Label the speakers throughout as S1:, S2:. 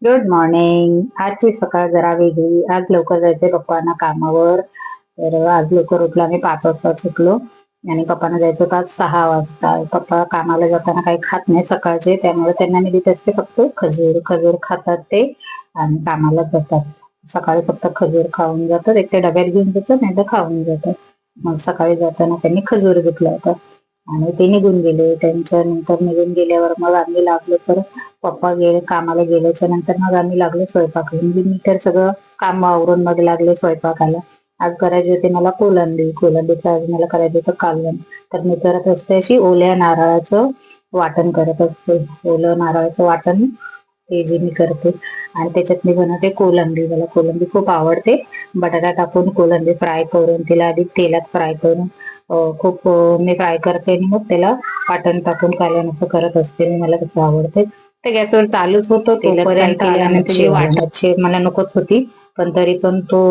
S1: Good morning. आजची सकाळ जरा वेगळी. आज लवकर जायचे पप्पांना कामावर. तर आज लवकर उठलो, आम्ही 5 वाजता उठलो आणि पप्पांना जायचं होतं आज 6 वाजता. पप्पा कामाला जाताना काही खात नाही सकाळचे, त्यामुळे त्यांना मी देत असते फक्त खजूर. खजूर खातात ते आणि कामाला जातात. सकाळी फक्त खजूर खाऊन जातात. एक ते डब्यात घेऊन जातात, नाही तर खाऊन जातात. मग सकाळी जाताना त्यांनी खजूर घेतला होता आणि ते निघून गेले. त्यांच्या नंतर निघून गेल्यावर मग आम्ही लागलो. तर पप्पा गेले कामाला, गेल्याच्या नंतर मग आम्ही लागलो स्वयंपाकाला. म्हणजे मी तर सगळं काम आवरून मग लागले स्वयंपाकाला. आज करायची होती मला कोलंबी. कोलंबीचं आज मला करायचं होतं कालवण. तर मी करत असते अशी ओल्या नारळाचं वाटण करत असते. ओलं नारळाचं वाटण हे जे मी करते आणि त्याच्यात मी बनवते कोलंबी. मला कोलंबी खूप आवडते. बटाटा टाकून कोलंबी फ्राय करून, तिला आधी तेलात फ्राय करून खूप मी फ्राय करते आणि मग त्याला वाटण टाकून कालवण असं करत असते मी. मला तसं आवडते. ते गॅसवर चालूच होतं तोपर्यंत आल्यानंतर वाटाची मला नकोच होती, पण तरी पण तो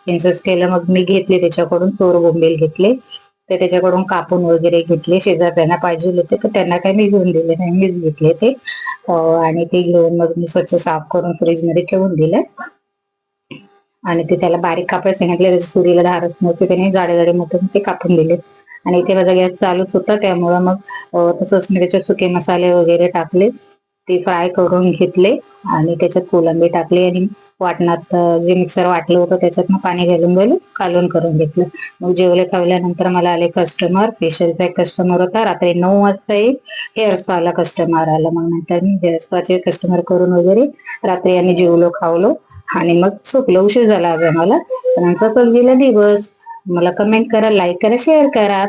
S1: इन्सिस्ट केला. मग मी घेतले त्याच्याकडून तोर बोंबील घेतले. ते त्याच्याकडून कापून वगैरे घेतले. शेजाऱ्यांना पाहिजे होते तर त्यांना काही मी घेऊन दिले नाही, मीच घेतले ते. आणि ते घेऊन मग मी स्वच्छ साफ करून फ्रीज मध्ये ठेवून दिले. आणि ते त्याला बारीक कापायला सांगितले, त्याच्या सुरीला धारच नव्हते, त्याने जाडे जाडे मोठे ते कापून दिले. आणि इथे माझा गॅस चालूच होता, त्यामुळं मग तसंच मी त्याच्यात सुके मसाले वगैरे टाकले, ते फ्राय करून घेतले आणि त्याच्यात कोलंबी टाकली आणि वाटणात जे मिक्सर वाटलं होतं त्याच्यात मग पाणी घालून कालवण करून घेतलं. मग जेवले खावल्यानंतर मला आले कस्टमर. फेशियलचा एक कस्टमर होता. रात्री 9 वाजता एक हेअर स्पाला कस्टमर आला. मग नंतर मी हेअर स्पाचे कस्टमर करून वगैरे रात्री आम्ही जेवलो खावलो आणि मग झोपलो. उशीर झाला आज आम्हाला. पण आमचा गेला दिवस. मला कमेंट करा, लाईक करा, शेअर करा.